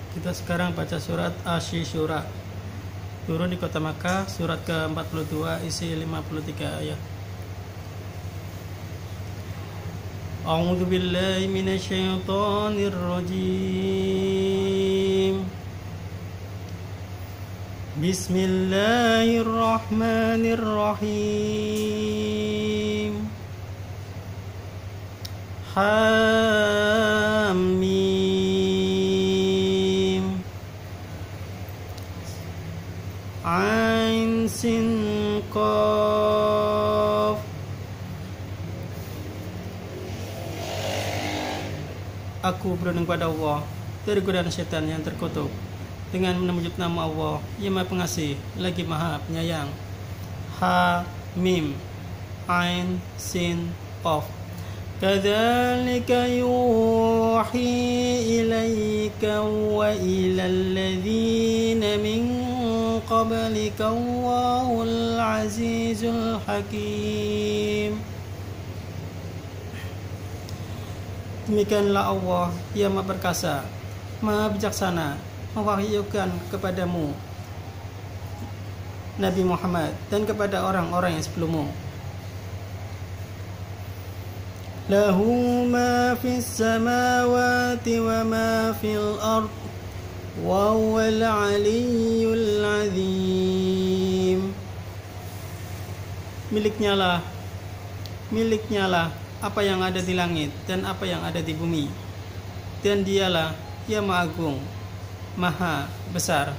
Kita sekarang baca surat Asy-Syura. Turun di kota Makkah, surat ke-42, isi 53 ayat. A'udzu billahi minasyaitonir rajim. Bismillahirrahmanirrahim. Hamim. Ain sin qaf. Aku berlindung pada Allah dari godaan setan yang terkutuk dengan menyebut nama Allah yang Maha Pengasih lagi Maha Penyayang. Ha mim ain sin qaf. Kadzalika yuhi ilaika wa ilal ladzina min qablika Allahul azizul hakim. Demikianlah Allah yang Maha Perkasa, Maha Bijaksana, mewahyukan kepadamu Nabi Muhammad dan kepada orang-orang yang sebelummu. Lahu ma fis samawati wa ma fil ard wa huwal aliyyul azim. Miliknya lah apa yang ada di langit dan apa yang ada di bumi, dan dialah yang Maha Agung, Maha Besar.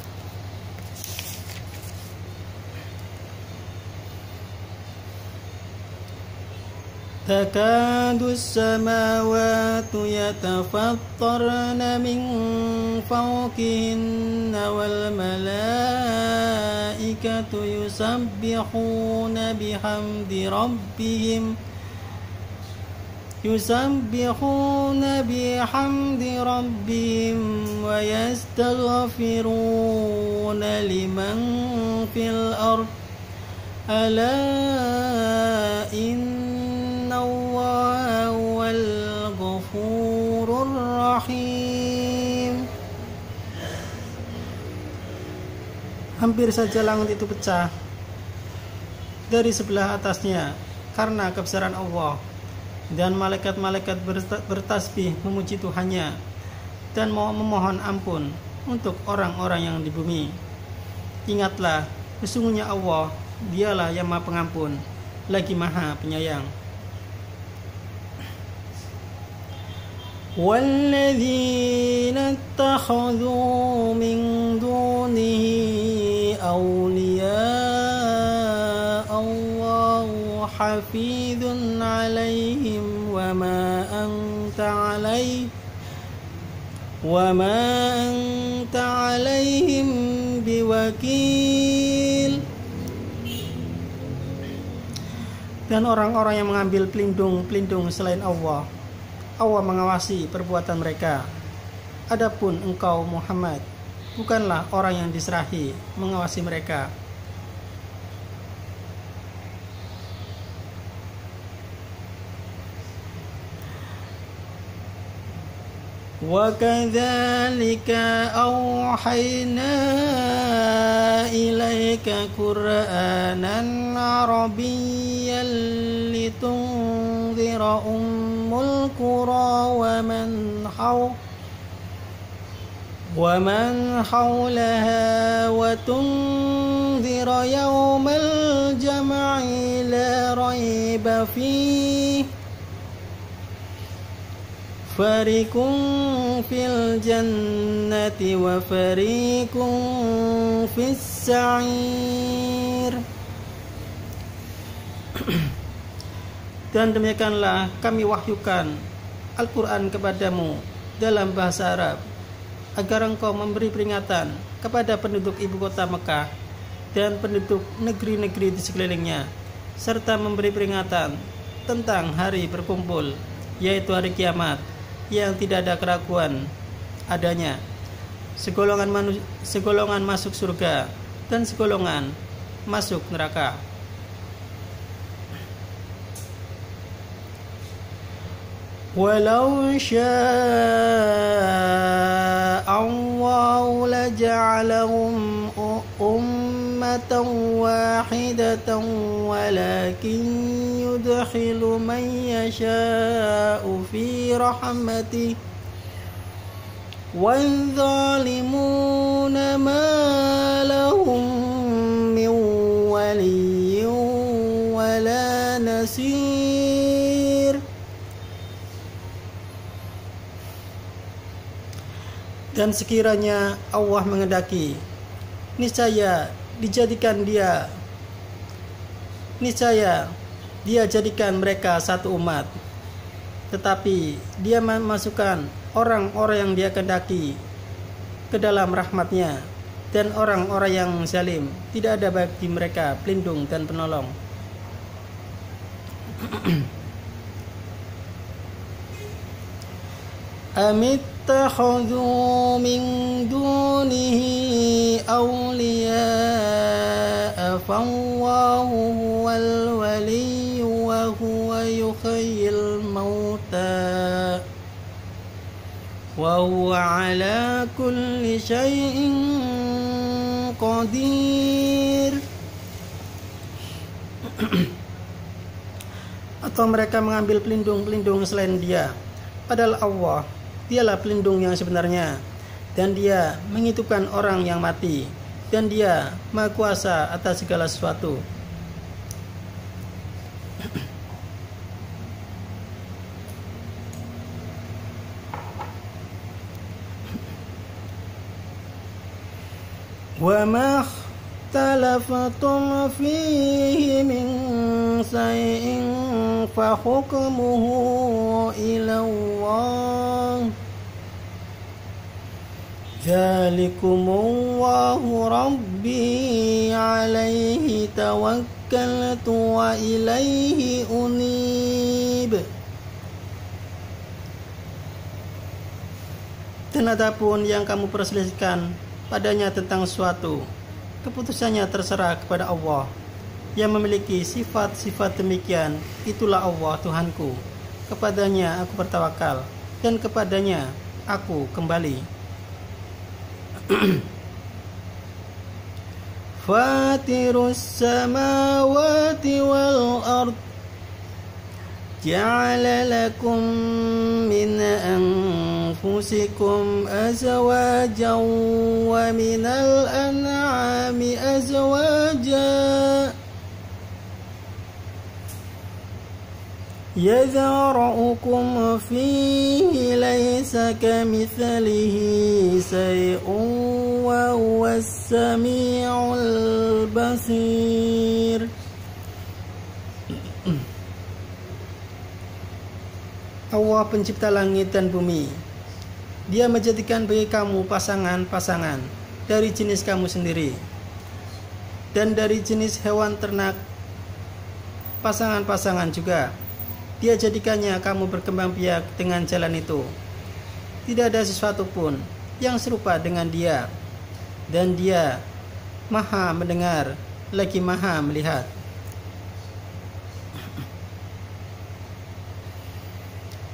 Takadu as-samawatu yatafattarna min fawqihinna wal malaikatu yusabbihuna bihamdi rabbihim wa yastaghfiruna liman fil ard ala innallaha huwal ghafurur rahim. Hampir saja langit itu pecah dari sebelah atasnya karena kebesaran Allah, dan malaikat-malaikat bertasbih memuji Tuhannya dan memohon ampun untuk orang-orang yang di bumi. Ingatlah, sesungguhnya Allah, dialah yang Maha Pengampun lagi Maha Penyayang. Walladzina ittakhadhu min dunihi awliya Allahu hafizun alaihim wa ma anta alaihim biwakil. Dan orang-orang yang mengambil pelindung selain Allah, Allah mengawasi perbuatan mereka. Adapun engkau Muhammad, bukanlah orang yang diserahi mengawasi mereka. Wa kadzalika auhayna ilaika Qur'anan Arabiyyan litunzira ummul qura wa man hawlaha wa tunzira yawmal jam'i la rayba fihi fariqun fil jannati wa fariqun fis sa'ir. Dan demikianlah kami wahyukan Al-Quran kepadamu dalam bahasa Arab, agar engkau memberi peringatan kepada penduduk ibu kota Mekah dan penduduk negeri-negeri di sekelilingnya, serta memberi peringatan tentang hari berkumpul, yaitu hari kiamat, yang tidak ada keraguan adanya. Segolongan masuk surga dan segolongan masuk neraka. Walau syaa Allah جعلهم أمة واحدة ولكن يدخل من يشاء في رحمته والظالمون ما لهم من ولي ولا نصير. Dan sekiranya Allah menghendaki, niscaya dia jadikan mereka satu umat, tetapi dia memasukkan orang-orang yang dia kehendaki ke dalam rahmatnya, dan orang-orang yang zalim tidak ada bagi mereka pelindung dan penolong. Amittakhadhu min dunihi awliya'a fallahu huwal waliyyu wa huwa yuhyil mauta wa huwa ala kulli syai'in qadir. Atau mereka mengambil pelindung selain dia, padahal Allah dialah pelindung yang sebenarnya, dan dia menghidupkan orang yang mati, dan dia maha kuasa atas segala sesuatu. Wa ma اختلفتم فيه من شيء فحكمه إلى الله ذلكم الله ربي عليه توكلت وإليه أنيب. Dan adapun yang kamu perselisihkan padanya tentang suatu, keputusannya terserah kepada Allah yang memiliki sifat-sifat demikian. Itulah Allah Tuhanku, kepadanya aku bertawakal dan kepadanya aku kembali. Fatirus samawati wal ard ja'ala lakum min anfusikum azwajan wa minal an'ami azwajan yadhru'ukum fihi laysa kamithlihi shay'un wa huwas sami'ul basir. Allah pencipta langit dan bumi. Dia menjadikan bagi kamu pasangan-pasangan dari jenis kamu sendiri, dan dari jenis hewan ternak pasangan-pasangan juga. Dia jadikannya kamu berkembang biak dengan jalan itu. Tidak ada sesuatu pun yang serupa dengan dia, dan dia maha mendengar lagi maha melihat.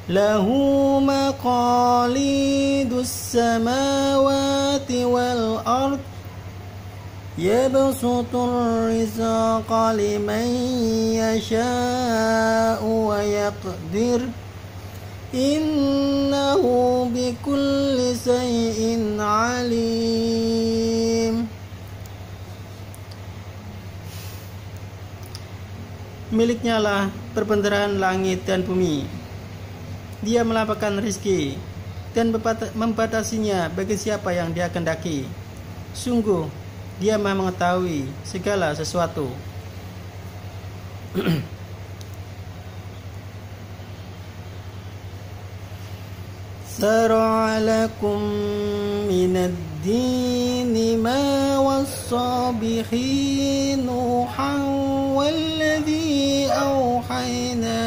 Lahu maqalidus samawati wal ard yabsutur rizqa liman yasha'u wa yaqdir innahu bikulli shay'in alim. Miliknya lah perbendaharaan langit dan bumi. Dia melapangkan rizki dan membatasinya bagi siapa yang dia kehendaki. Sungguh dia maha mengetahui segala sesuatu. Syara'a lakum minad dini ma wassa bihi Nuhan walladhi awhayna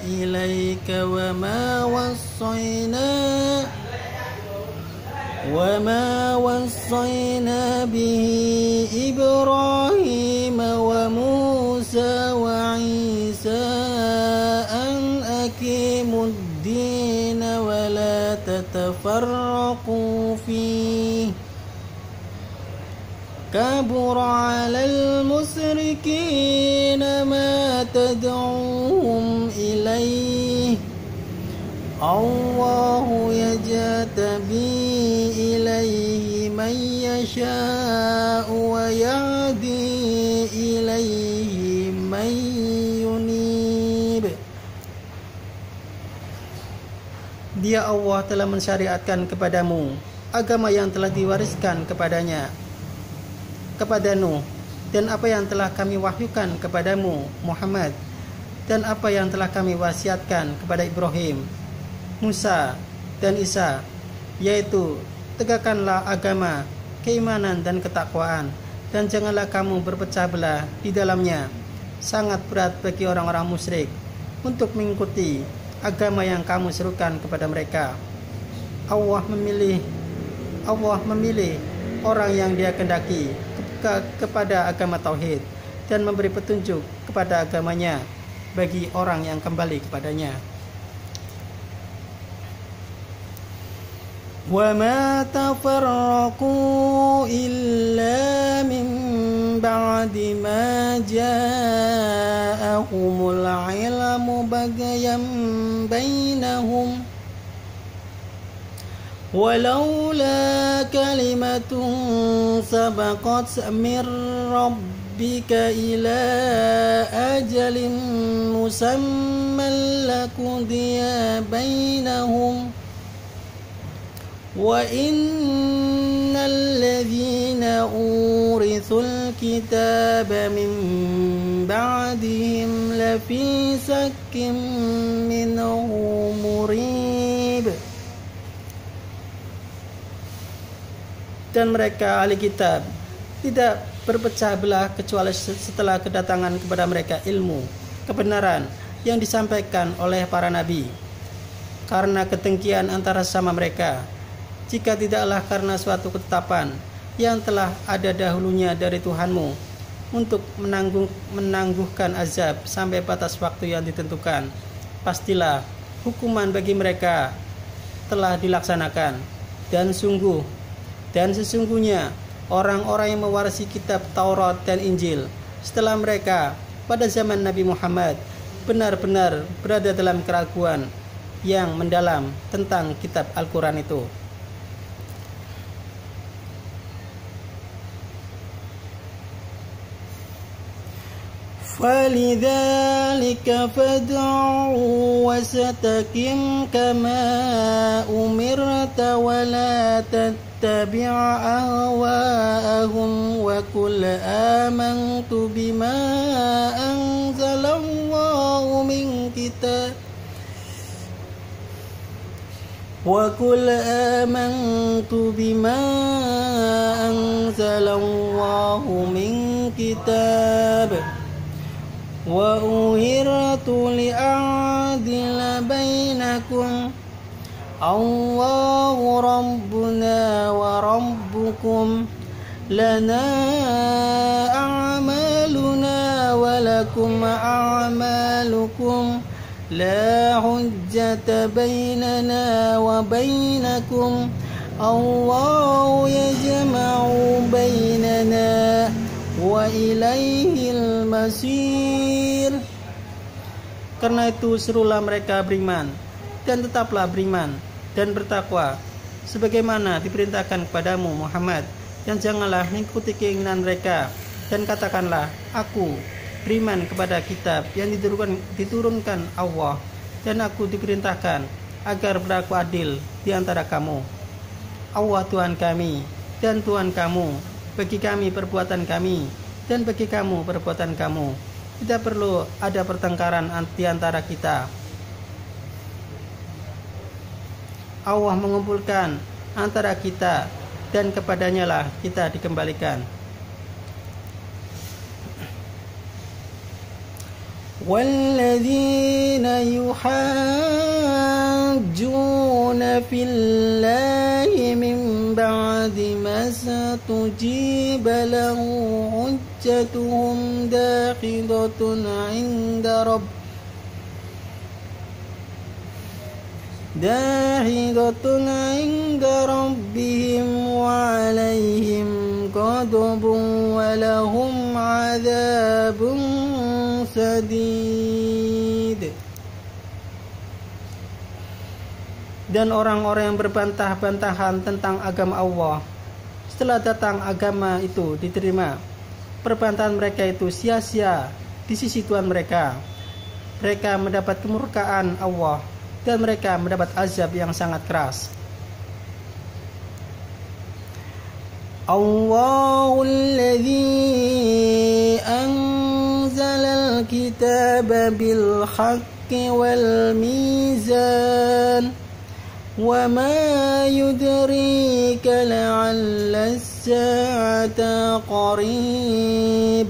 ilaika wa ma wassayna bihi Ibrahim wa Musa wa Isa an aqimud din wa la tatafarraqu fihi كبر على المشركين ما تدعوهم إليه الله يجتبي إليه من يشاء ويهدي إليه من ينيب. Dia Allah telah mensyariatkan kepadamu agama yang telah diwariskan kepada Nuh, dan apa yang telah kami wahyukan kepadamu Muhammad, dan apa yang telah kami wasiatkan kepada Ibrahim, Musa, dan Isa, yaitu tegakkanlah agama, keimanan dan ketakwaan, dan janganlah kamu berpecah belah di dalamnya. Sangat berat bagi orang-orang musyrik untuk mengikuti agama yang kamu serukan kepada mereka. Allah memilih orang yang Dia kehendaki kepada agama tauhid dan memberi petunjuk kepada agamanya bagi orang yang kembali kepadanya. وَمَا تَفَرَّقُوا إِلَّا مِنْ بَعْدِ مَا جَاءَهُمُ الْعِلْمُ بَغْيًا بَيْنَهُمْ وَلَوْلَا كَلِمَةٌ سَبَقَتْ مِنْ رَبِّكَ إِلَى أَجَلٍ مُّسَمًّى لَقُضِيَ بَيْنَهُمْ وَإِنَّ الَّذِينَ أُورِثُوا الْكِتَابَ مِنْ بَعْدِهِمْ لَفِي شَكٍّ مِّنْهُ مُرِيبٍ. Dan mereka ahli kitab tidak berpecah belah kecuali setelah kedatangan kepada mereka ilmu kebenaran yang disampaikan oleh para nabi, karena kedengkian antara sama mereka, jika tidaklah karena suatu ketetapan yang telah ada dahulunya dari Tuhanmu untuk menangguhkan azab sampai batas waktu yang ditentukan, pastilah hukuman bagi mereka telah dilaksanakan. Dan sesungguhnya orang-orang yang mewarisi kitab Taurat dan Injil setelah mereka pada zaman Nabi Muhammad benar-benar berada dalam keraguan yang mendalam tentang kitab Al-Quran itu. فَلِذَلِكَ فَادْعُ وَاسْتَقِمْ كَمَا أُمِرْتَ وَلَا تَتَّبِعْ أَهْوَاءَهُمْ وَقُلْ آمَنْتُ بِمَا أَنزَلَ اللَّهُ مِنْ كِتَابٍ وَأُمِرْتُ لِأَعْدِلَ بَيْنَكُمْ اللَّهُ رَبُّنَا وَرَبُّكُمْ لَنَا أَعْمَالُنَا وَلَكُمْ أَعْمَالُكُمْ لَا حُجَّةَ بَيْنَنَا وَبَيْنَكُمْ اللَّهُ يَجْمَعُ بَيْنَنَا وَإِلَيْهِ الْمَصِيرُ. Karena itu serulah mereka beriman, dan tetaplah beriman dan bertakwa sebagaimana diperintahkan kepadamu Muhammad, dan janganlah mengikuti keinginan mereka, dan katakanlah, aku beriman kepada kitab yang diturunkan Allah, dan aku diperintahkan agar berlaku adil di antara kamu. Allah Tuhan kami dan Tuhan kamu, bagi kami perbuatan kami dan bagi kamu perbuatan kamu. Tidak perlu ada pertengkaran di antara kita. Allah mengumpulkan antara kita dan kepadanya lah kita dikembalikan. وَالَّذِينَ يُحَاجُّونَ فِي اللَّهِ مِنْ بَعْدِ مَا اسْتُجِيبَ لَهُ حُجَّتُهُمْ دَاحِضَةٌ عِنْدَ رَبِّهِمْ وَعَلَيْهِمْ غَضَبٌ غضب ولهم عذاب شديد. Dan orang-orang yang berbantah-bantahan tentang agama Allah, setelah datang agama itu diterima, perbantahan mereka itu sia-sia di sisi Tuhan mereka. Mereka mendapat kemurkaan Allah dan mereka mendapat azab yang sangat keras. Allahul ladzi anzalal kitaba bil haqqi wal mizan. وَمَا يُدْرِيكَ لَعَلَّ السَّاعَةَ قَرِيبٌ.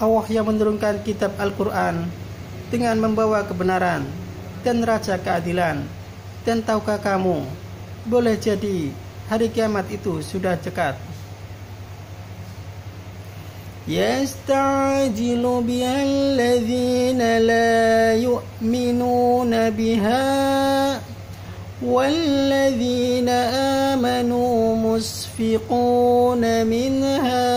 Allah yang menurunkan kitab Al-Quran dengan membawa kebenaran dan raja keadilan. Dan tahukah kamu, boleh jadi hari kiamat itu sudah dekat. يستعجل بها الذين لا يؤمنون بها والذين آمنوا مشفقون منها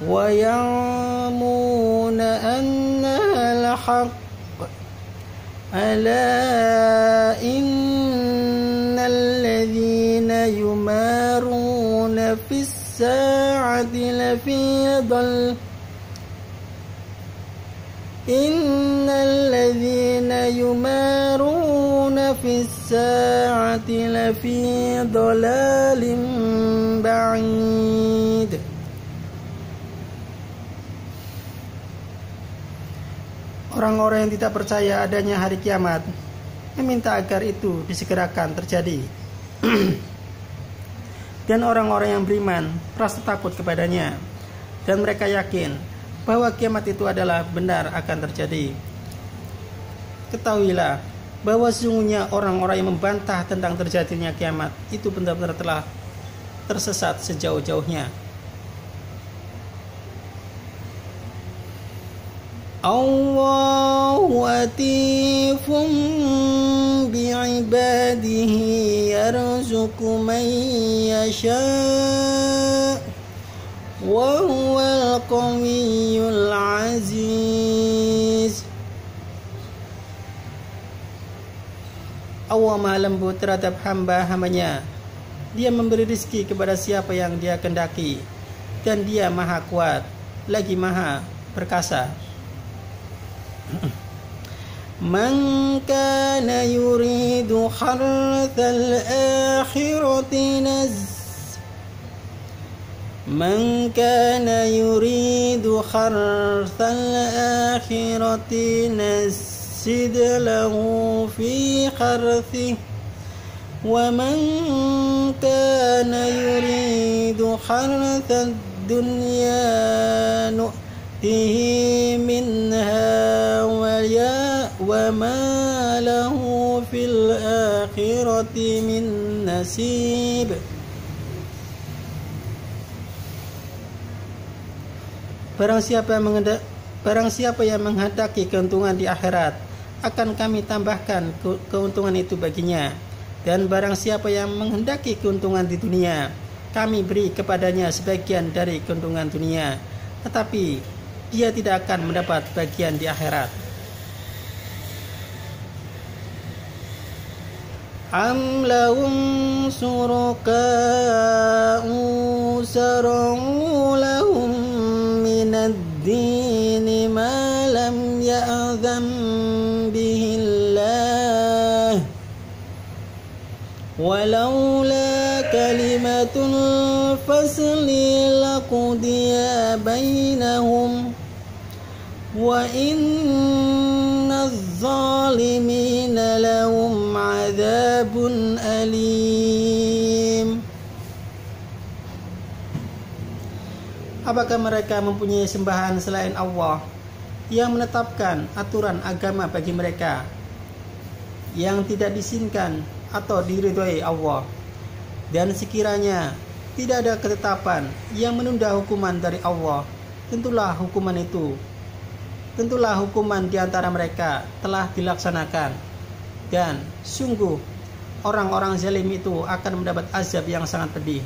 ويعلمون أنها الحق ألا إن الذين يمارون في الساعة لفي ضلال إن الذين يمارون في الساعة لفي ضلال بعيد. Orang-orang yang tidak percaya adanya hari kiamat meminta agar itu disegerakan terjadi. Dan orang-orang yang beriman merasa takut kepadanya, dan mereka yakin bahwa kiamat itu adalah benar akan terjadi. Ketahuilah bahwa sesungguhnya orang-orang yang membantah tentang terjadinya kiamat itu benar-benar telah tersesat sejauh-jauhnya. Allahu atifum bi'ibadihi yarzuqu man yasha wa huwal qawiyyul aziz. Allah Maha lembut terhadap hamba-hambanya. Dia memberi rezeki kepada siapa yang Dia kehendaki, dan Dia Maha kuat lagi Maha perkasa. Man kana yuridu harthal akhirati Man kana yuridu harthal akhirati nazid lahu fi harthih wa man kana yuridu harthad dunya nu'tihi minha wa ma lahu fil akhirati min nasib. Barang siapa yang menghendaki keuntungan di akhirat, akan kami tambahkan keuntungan itu baginya. Dan barang siapa yang menghendaki keuntungan di dunia, kami beri kepadanya sebagian dari keuntungan dunia, tetapi dia tidak akan mendapat bagian di akhirat. Am lahum syuraka'u sara'u lahum minad dini ma lam ya'zam bihillah walaula kalimatul fasli laqudiya bainahum wa innaz zalimina lahum adzabun alim. Apakah mereka mempunyai sembahan selain Allah yang menetapkan aturan agama bagi mereka yang tidak diizinkan atau diridhoi Allah? Dan sekiranya tidak ada ketetapan yang menunda hukuman dari Allah, tentulah hukuman di antara mereka telah dilaksanakan. Dan sungguh orang-orang zalim itu akan mendapat azab yang sangat pedih.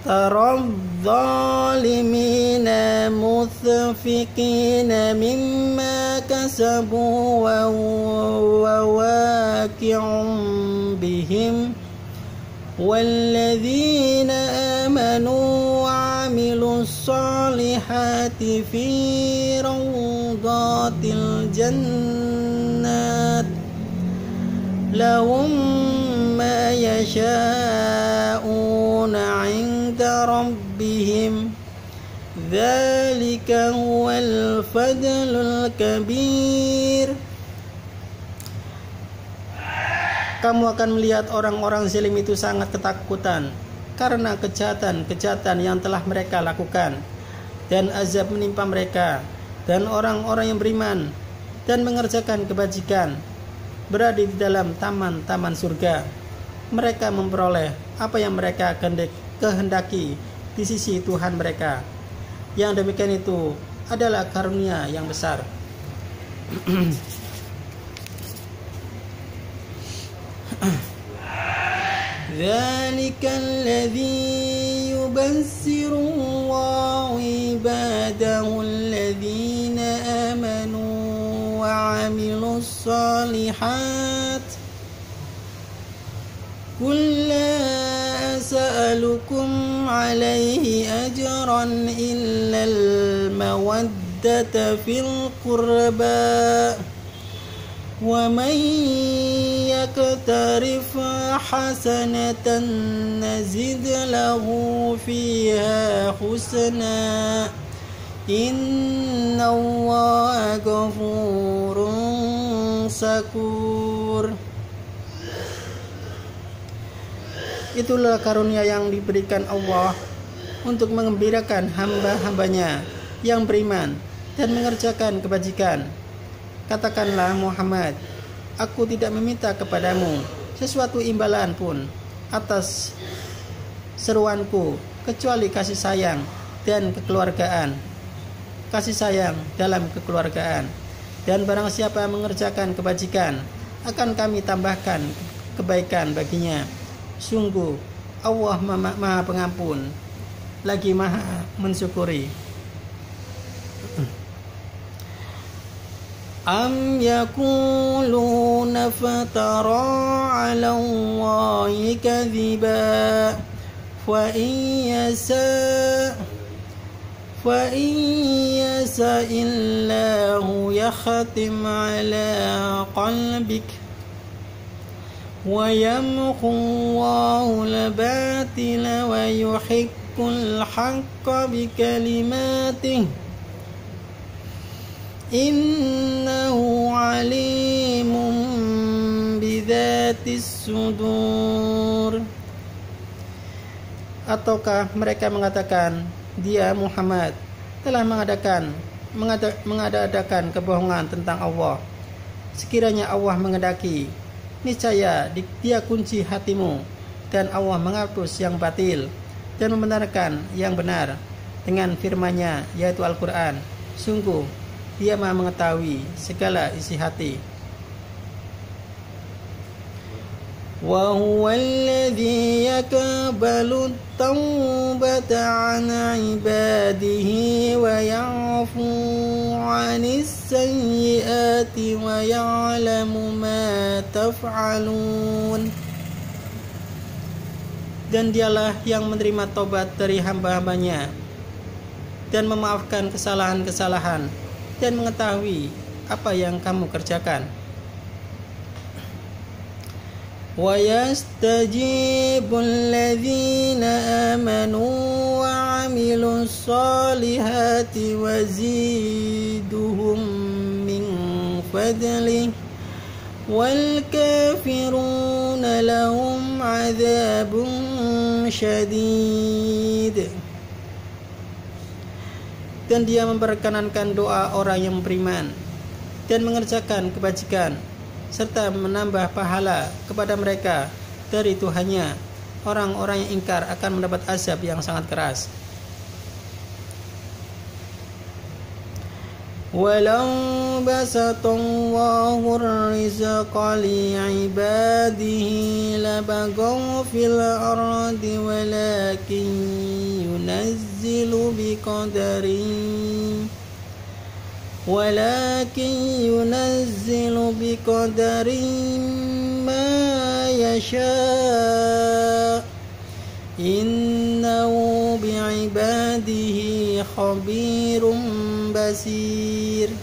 Taradh-dhalimina muthfiqina mimma kasabu wa waqi'un bihim walladzina amanu wa 'amilus solihati fi rawdatil jannat lahum ma yasha'una 'inda rabbihim dzalika huwal fadlul kabir. Kamu akan melihat orang-orang zalim itu sangat ketakutan karena kejahatan-kejahatan yang telah mereka lakukan, dan azab menimpa mereka. Dan orang-orang yang beriman dan mengerjakan kebajikan berada di dalam taman-taman surga. Mereka memperoleh apa yang mereka kehendaki di sisi Tuhan mereka. Yang demikian itu adalah karunia yang besar. ذلك الذي يبشر الله عباده الذين آمنوا وعملوا الصالحات قل لا أسألكم عليه أجرا إلا المودة في القربى ومن يقترف حسنة نزد له فيها حسنا إن الله غفور شكور. Itulah karunia yang diberikan Allah untuk mengembirakan hamba-hambanya yang beriman dan mengerjakan kebajikan. Katakanlah Muhammad, aku tidak meminta kepadamu sesuatu imbalan pun atas seruanku kecuali kasih sayang dan kekeluargaan, kasih sayang dalam kekeluargaan. Dan barang siapa mengerjakan kebajikan, akan kami tambahkan kebaikan baginya. Sungguh Allah Maha Pengampun lagi Maha Mensyukuri. Am yakuluna fatara 'ala Allahi kadhiba fa in yasa illahu yakhtim 'ala qalbik wa yamhu Allahu al-batila wa yuhiqqul haqqa bi kalimatihi innahu alimun bidzatis sudur. Ataukah mereka mengatakan dia Muhammad telah mengadakan kebohongan tentang Allah? Sekiranya Allah mengendaki, niscaya dia kunci hatimu, dan Allah menghapus yang batil dan membenarkan yang benar dengan firman-Nya, yaitu Al-Quran. Sungguh Dia Maha mengetahui segala isi hati. Wa huwa alladhi yaqbalu at-taubata 'an 'ibadihi wa ya'fu 'anis sayyi'ati wa ya'lamu ma taf'alun. Dan dialah yang menerima taubat dari hamba-hambanya dan memaafkan kesalahan-kesalahan dan mengetahui apa yang kamu kerjakan. Wa yastajibul ladzina amanu wa 'amilus solihati wa ziduhum min fadlihi wal kafiruna lahum 'adzabun syadid. Dan dia memperkenankan doa orang yang beriman dan mengerjakan kebajikan, serta menambah pahala kepada mereka dari Tuhannya. Orang-orang yang ingkar akan mendapat azab yang sangat keras. Walau basatallahu ar-rizqa li'ibadihi labagaw fil ardi walakin yunazzilu biqadarin ma yasha' innahu bi'ibadihi khabirum basir.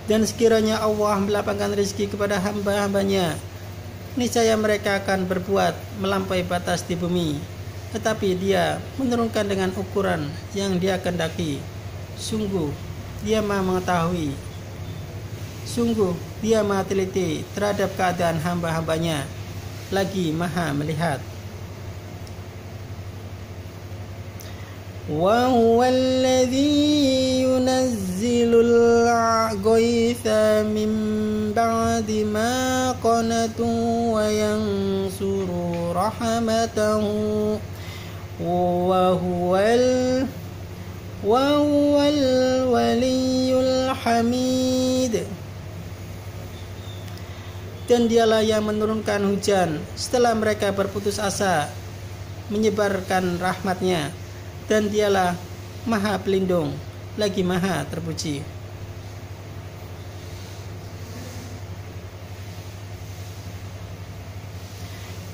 Dan sekiranya Allah melapangkan rezeki kepada hamba-hambanya, niscaya mereka akan berbuat melampaui batas di bumi, tetapi Dia menurunkan dengan ukuran yang Dia kehendaki. Sungguh Dia Maha mengetahui, sungguh Dia Maha teliti terhadap keadaan hamba-hambanya, lagi Maha melihat. Wa huwal ladzi yunazzilul ghaitha min ba'di ma qanatu wa yansuru rahmatahu wa huwal waliyyul hamid. Dan Dialah yang menurunkan hujan setelah mereka berputus asa, menyebarkan rahmat-Nya, dan Dialah Maha Pelindung, lagi Maha terpuji.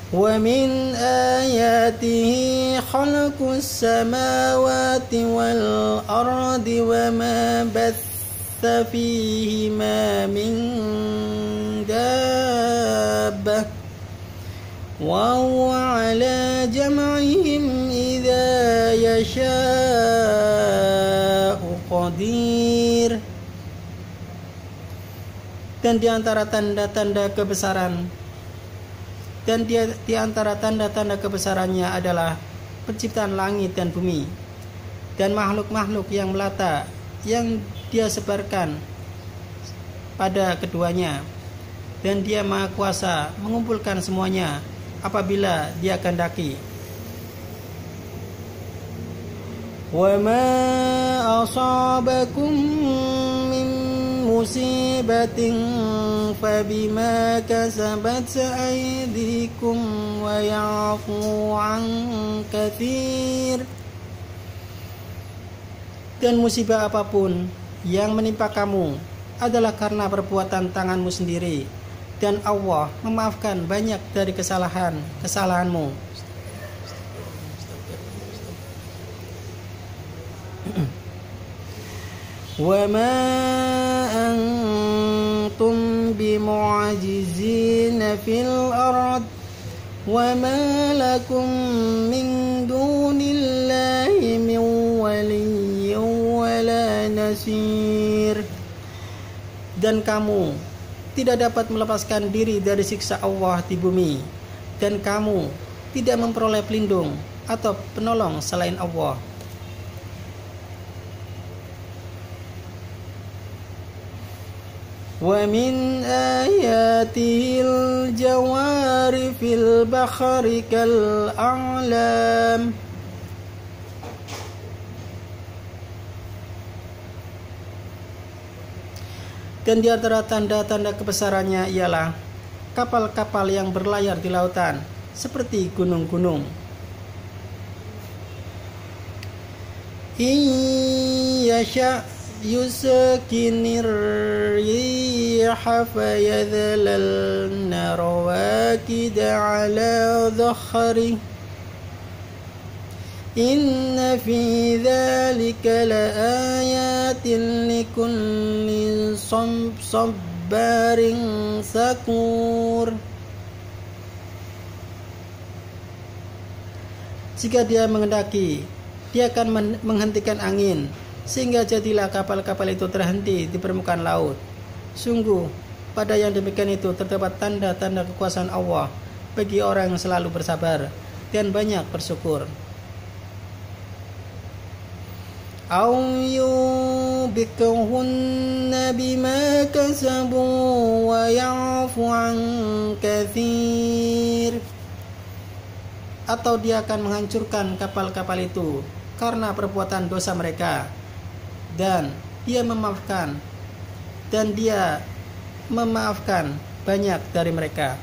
Wa min ayatihi khalqus samawati wal ardi wa ma batha fihima min dabbah wa huwa ala jam'ihim idza yasha'u qadir. Dan di antara tanda-tanda kebesaran kebesarannya adalah penciptaan langit dan bumi dan makhluk-makhluk yang melata yang Dia sebarkan pada keduanya, dan Dia Maha Kuasa mengumpulkan semuanya apabila Dia kehendaki. Wa ma asabakum min musibatin fabima kasabat aydikum wa ya'fu an katsir. Dan musibah apapun yang menimpa kamu adalah karena perbuatan tanganmu sendiri, dan Allah memaafkan banyak dari kesalahanmu. Wa ma antum bimu'ajizina fil ard wa ma lakum min dunillahi min waliyyin wala nasir. Dan kamu tidak dapat melepaskan diri dari siksa Allah di bumi, dan kamu tidak memperoleh pelindung atau penolong selain Allah. Wa min ayatil jawari fil bahri kal a'lam. Dan di antara tanda-tanda kebesarannya ialah kapal-kapal yang berlayar di lautan seperti gunung-gunung. Yasha yusakinir riha fayadhlalna rawakida ala dhakhri inna fi dhalika laayatin likulli sabbarin sakur. Jika Dia menghendaki, Dia akan menghentikan angin, sehingga jadilah kapal-kapal itu terhenti di permukaan laut. Sungguh, pada yang demikian itu terdapat tanda-tanda kekuasaan Allah bagi orang yang selalu bersabar dan banyak bersyukur. Aw yubikuhunna bima kasabu wa ya'fu an katsir. Atau Dia akan menghancurkan kapal-kapal itu karena perbuatan dosa mereka, dan Dia memaafkan, dan Dia memaafkan banyak dari mereka.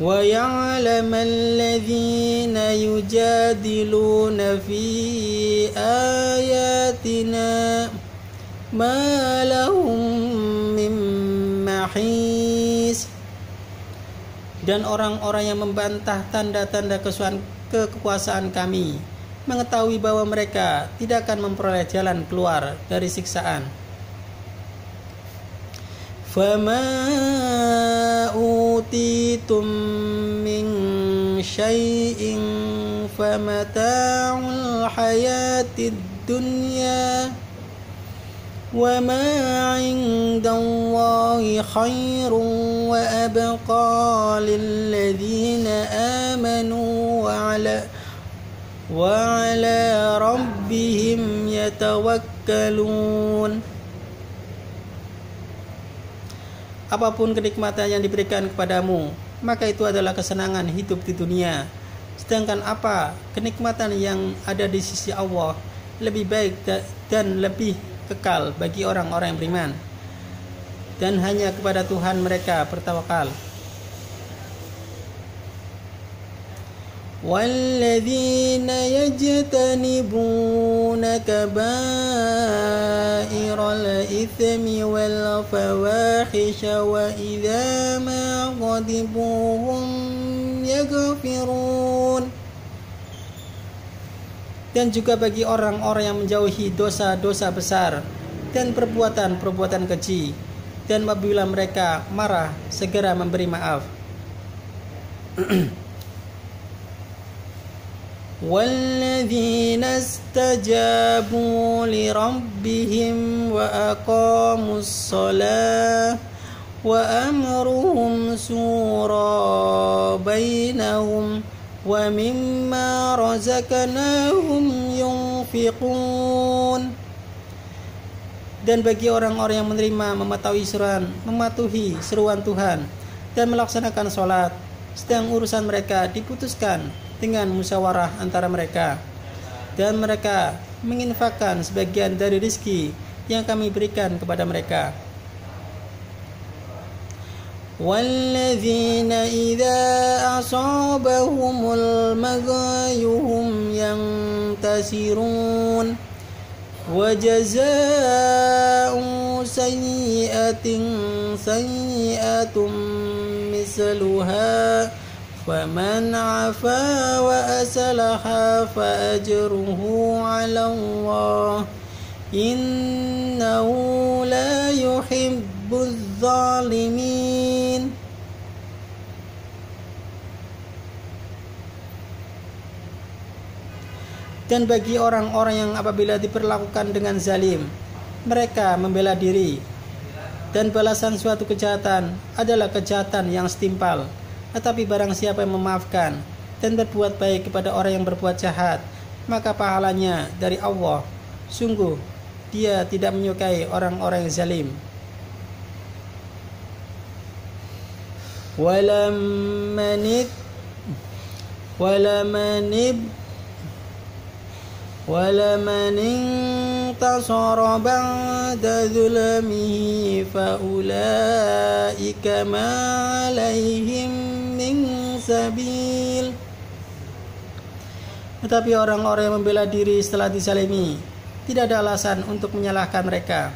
وَيَعْلَمَ الَّذِينَ يُجَادِلُونَ فِي آيَاتِنَا مَا لَهُم مِّن مَّحِيصٍ. Dan orang-orang yang membantah tanda-tanda kekuasaan kami mengetahui bahwa mereka tidak akan memperoleh jalan keluar dari siksaan. فَمَا أُوتِيتُم مِّن شَيْءٍ فَمَتَاعُ الْحَيَاةِ الدُّنْيَا وَمَا عِندَ اللَّهِ خَيْرٌ وَأَبْقَى لِلَّذِينَ آمَنُوا وَعَلَى رَبِّهِمْ يَتَوَكَّلُونَ. Apapun kenikmatan yang diberikan kepadamu, maka itu adalah kesenangan hidup di dunia. Sedangkan apa kenikmatan yang ada di sisi Allah lebih baik dan lebih kekal bagi orang-orang yang beriman, dan hanya kepada Tuhan mereka bertawakal. وَالَّذِينَ يَجْتَنِبُونَ كَبَائِرَ الْإِثْمِ وَالْفَوَاحِشَ وَإِذَا مَا غَضِبُوا هُمْ يَغْفِرُونَ. Dan juga bagi orang-orang yang menjauhi dosa-dosa besar dan perbuatan-perbuatan keji, dan apabila mereka marah segera memberi maaf. وَالَّذِينَ اسْتَجَابُوا لِرَبِّهِمْ وَأَقَامُوا الصَّلَاةَ وَأَمْرُهُمْ شُورَى بَيْنَهُمْ وَمِمَّا رَزَقْنَاهُمْ يُنْفِقُونَ. Dan bagi orang-orang yang menerima, mematuhi seruan Tuhan dan melaksanakan sholat, sedang urusan mereka diputuskan dengan musyawarah antara mereka, dan mereka menginfakkan sebagian dari rezeki yang kami berikan kepada mereka. وَالَّذِينَ إِذَا أَصَابَهُمُ الْبَغْيُ هُمْ يَنْتَصِرُونَ وَجَزَاءُ سَيِّئَةٍ سَيِّئَةٌ مِثْلُهَا فَمَنْ عَفَا وَأَصْلَحَ فَأَجْرُهُ عَلَى اللَّهِ إِنَّهُ لَا يُحِبُّ الظَّالِمِينَ. Dan bagi orang-orang yang apabila diperlakukan dengan zalim, mereka membela diri, dan balasan suatu kejahatan adalah kejahatan yang setimpal. Tetapi barang siapa yang memaafkan dan berbuat baik kepada orang yang berbuat jahat, maka pahalanya dari Allah. Sungguh Dia tidak menyukai orang-orang yang zalim. وَلَمَنِ انْتَصَرَ بَعْدَ ظُلْمِهِ فَأُولَئِكَ مَا عَلَيْهِمْ مِنْ سَبِيلٍ. Tetapi orang-orang yang membela diri setelah dizalimi, tidak ada alasan untuk menyalahkan mereka.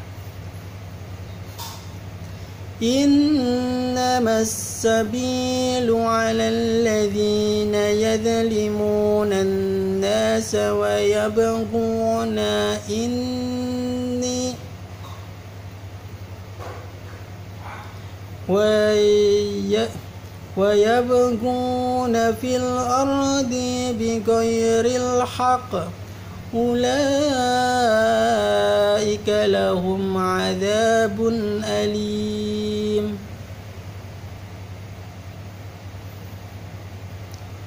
إنما السبيل على الذين يظلمون الناس ويبغون في الأرض بغير الحق أولئك لهم عذاب أليم.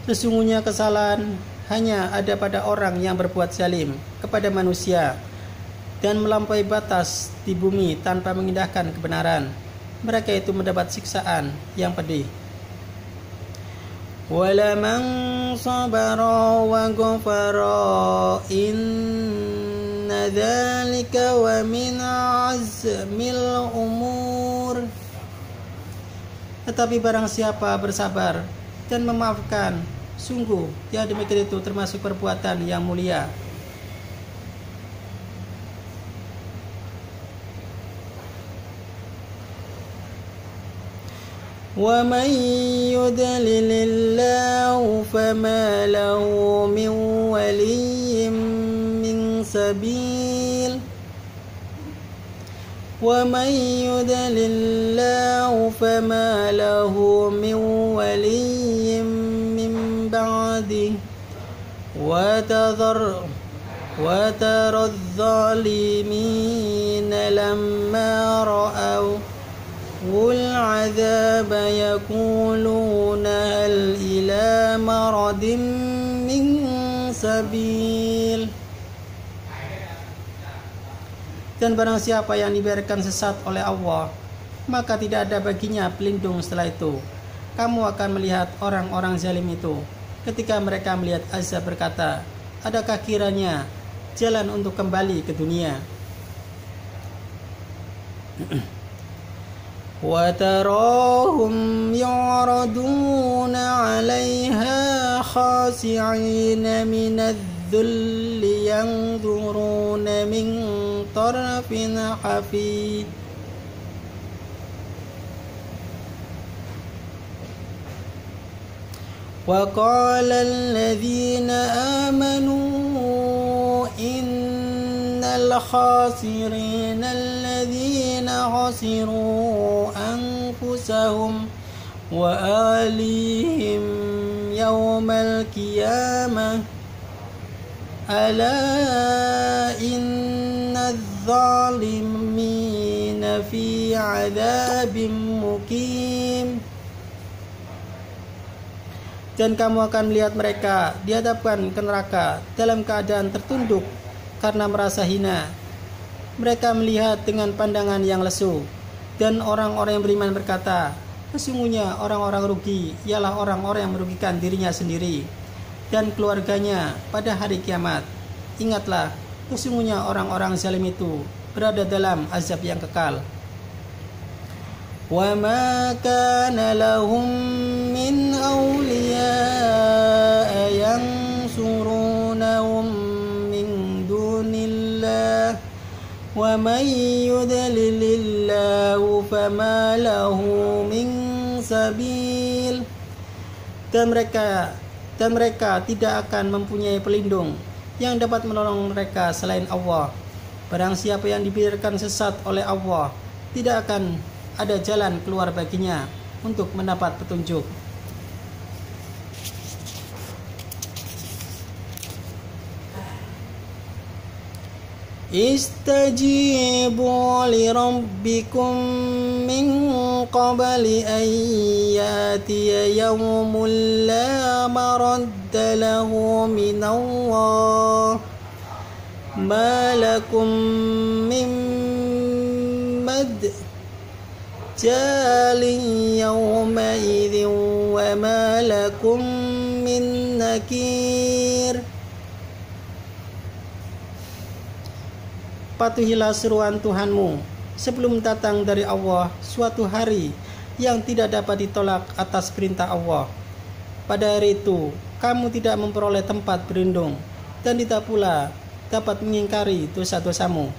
Sesungguhnya kesalahan hanya ada pada orang yang berbuat zalim kepada manusia dan melampaui batas di bumi tanpa mengindahkan kebenaran. Mereka itu mendapat siksaan yang pedih. ولمن صبر وغفر إن ذلك ومن عزم الأمور. Tetapi barang siapa bersabar dan memaafkan, sungguh yang demikian itu termasuk perbuatan yang mulia. وَمَن يُضْلِلِ اللَّهُ فَمَا لَهُ مِن وَلِيٍّ مِّن سَبِيلٍ وَمَن يُضْلِلِ اللَّهُ فَمَا لَهُ مِن وَلِيٍّ مِّن بَعْدِهِ وَتَرَى الظَّالِمِينَ لَمَّا رَأَوْا الْعَذَابَ يَقُولُونَ هَلْ إِلَى مَرَدٍ مِّن سَبِيلٍ. Dan barang siapa yang dibiarkan sesat oleh Allah, maka tidak ada baginya pelindung setelah itu. Kamu akan melihat orang-orang zalim itu ketika mereka melihat azab berkata, adakah kiranya jalan untuk kembali ke dunia? وَتَرَاهُمْ يَعْرَضُونَ عَلَيْهَا خَاشِعِينَ مِنَ الذُّلِّ يَنظُرُونَ مِنْ طَرْفٍ خَفِيٍّ وَقَالَ الَّذِينَ آمَنُوا إِنَّ الْخَاسِرِينَ الَّذِينَ خَسِرُوا أَنفُسَهُمْ وَأَهْلِيهِمْ يَوْمَ الْقِيَامَةِ أَلَا إِنَّ الظَّالِمِينَ فِي عَذَابٍ مُقِيمٍ. Dan kamu akan melihat mereka dihadapkan ke neraka dalam keadaan tertunduk karena merasa hina. Mereka melihat dengan pandangan yang lesu. Dan orang-orang yang beriman berkata, sesungguhnya orang-orang rugi ialah orang-orang yang merugikan dirinya sendiri dan keluarganya pada hari kiamat. Ingatlah, sesungguhnya orang-orang zalim itu berada dalam azab yang kekal. وَمَا كَانَ لَهُم مِّنْ أَوْلِيَاءَ يَنصُرُونَهُم مِّن دُونِ اللَّهِ وَمَن يُضْلِلِ اللَّهُ فَمَا لَهُ مِن سَبِيلٍ. Dan mereka tidak akan mempunyai pelindung yang dapat menolong mereka selain Allah. Barang siapa yang dibiarkan sesat oleh Allah, tidak akan ada jalan keluar baginya untuk mendapat petunjuk. Istajibu li rabbikum min qabli an yatiya yawmun la maradda lahu min Allah ma lakum min jalin yawmaidhin wa ma lakum min nakir. Patuhilah seruan Tuhanmu sebelum datang dari Allah suatu hari yang tidak dapat ditolak atas perintah Allah. Pada hari itu kamu tidak memperoleh tempat berlindung dan tidak pula dapat mengingkari dosa-dosamu.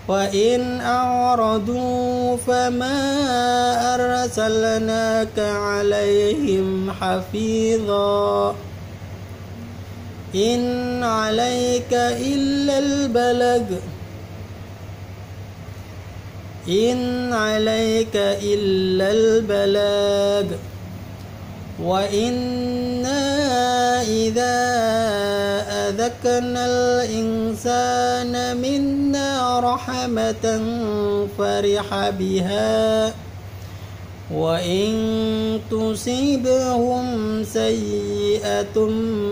وَإِنْ أَعْرَضُوا فَمَا أَرْسَلْنَاكَ عَلَيْهِمْ حَفِيظًا إِنْ عَلَيْكَ إِلَّا الْبَلَاغُ وَإِنَّا إِذَا أَذَقْنَا الْإِنسَانَ مِنَّا رَحْمَةً فَرِحَ بِهَا وَإِن تُصِبْهُمْ سَيِّئَةٌ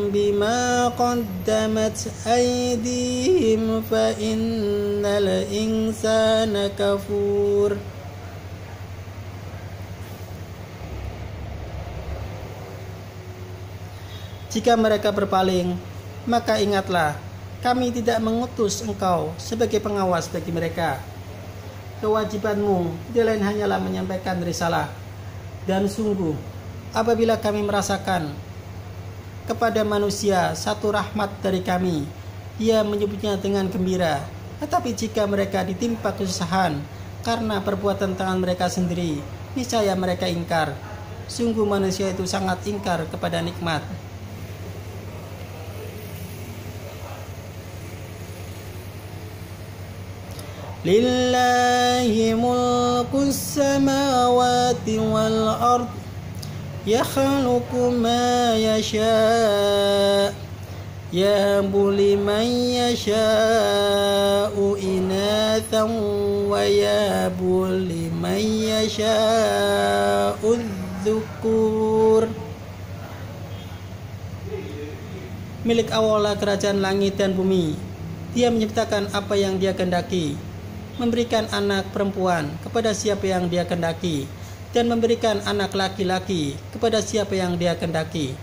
بِمَا قَدَّمَتْ أَيْدِيهِمْ فَإِنَّ الْإِنسَانَ كَفُورٌ. Jika mereka berpaling, maka ingatlah, kami tidak mengutus engkau sebagai pengawas bagi mereka. Kewajibanmu tidak lain hanyalah menyampaikan risalah. Dan sungguh, apabila kami merasakan kepada manusia satu rahmat dari kami, ia menyebutnya dengan gembira. Tetapi jika mereka ditimpa kesusahan karena perbuatan tangan mereka sendiri, niscaya mereka ingkar. Sungguh manusia itu sangat ingkar kepada nikmat. Lillahi mulkus samawati wal ard yakhluqu ma yasha' yahabu liman yasha'u inathan wa yahabu liman yasha'u dzukur. Milik Allah kerajaan langit dan bumi. Dia menciptakan apa yang Dia kehendaki, memberikan anak perempuan kepada siapa yang Dia kehendaki, dan memberikan anak laki-laki kepada siapa yang Dia kehendaki.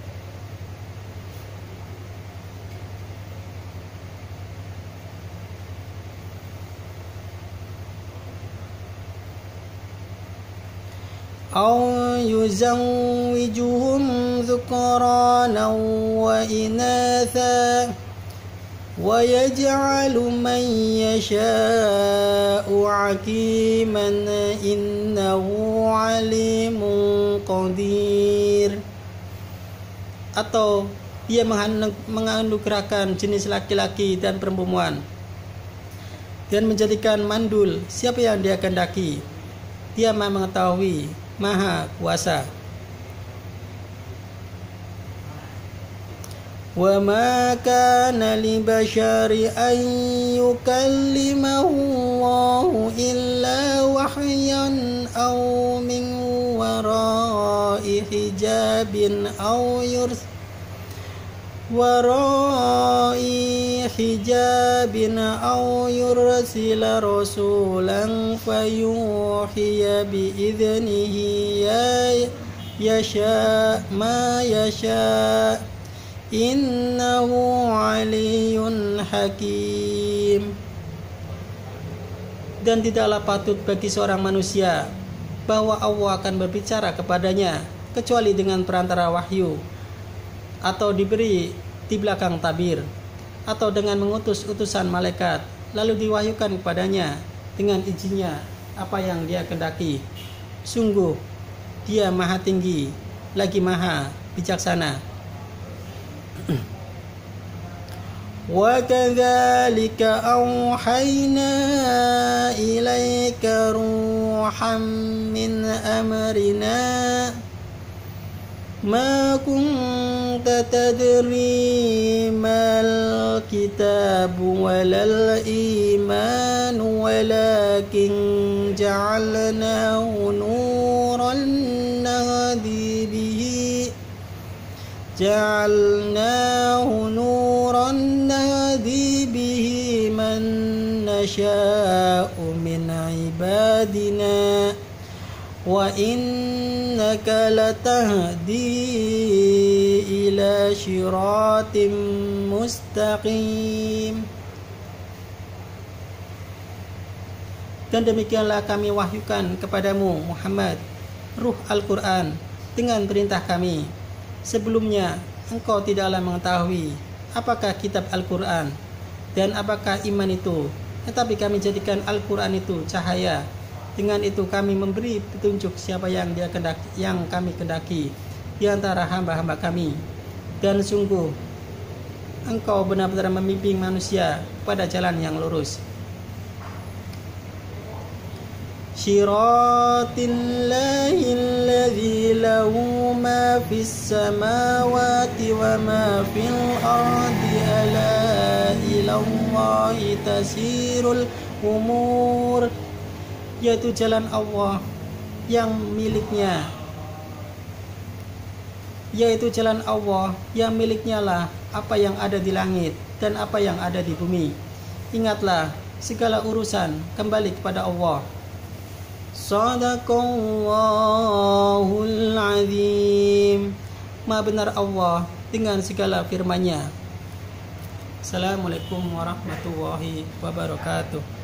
Aw yuzawwijuhum dzukuranan wa inatha wa yaj'alu man yasha'u 'aqiman innahu 'alimun qadir. Atau Dia menganugerahkan jenis laki-laki dan perempuan dan menjadikan mandul siapa yang Dia kehendaki. Dia Maha mengetahui, Maha kuasa. Wa ma kana li bashari an yukallimahu Allahu illa wahyan aw min wara'i hijabin aw yursila rasulan fayuhiya bi'idhnihi yasha ma yasha innahu aliyyun hakim. Dan tidaklah patut bagi seorang manusia bahwa Allah akan berbicara kepadanya kecuali dengan perantara wahyu, atau diberi di belakang tabir, atau dengan mengutus utusan malaikat, lalu diwahyukan kepadanya dengan izinnya apa yang Dia kehendaki. Sungguh Dia Maha tinggi lagi Maha bijaksana. Wa kadzalika auhayna ilaika ruham min amrina ma kunta tadri mal kitabu walal iman walakin ja'alnahu nuran nahdi bihi man nasha'u min ibadina wa innaka latahdi ila syiratim mustaqim. Dan demikianlah kami wahyukan kepadamu Muhammad ruh Al-Quran dengan perintah kami. Sebelumnya engkau tidaklah mengetahui apakah kitab Al-Quran dan apakah iman itu, tetapi kami jadikan Al-Quran itu cahaya. Dengan itu kami memberi petunjuk siapa yang kami kehendaki di antara hamba-hamba kami. Dan sungguh engkau benar-benar membimbing manusia pada jalan yang lurus. Syiratillahi alladzi lahu ma fis samawati wa ma fil ardi ala ilallahi tasirul umur. Yaitu jalan Allah yang miliknya, lah apa yang ada di langit dan apa yang ada di bumi. Ingatlah, segala urusan kembali kepada Allah. Shadaqallahul azim. Maha benar Allah dengan segala firman-Nya. Assalamualaikum warahmatullahi wabarakatuh.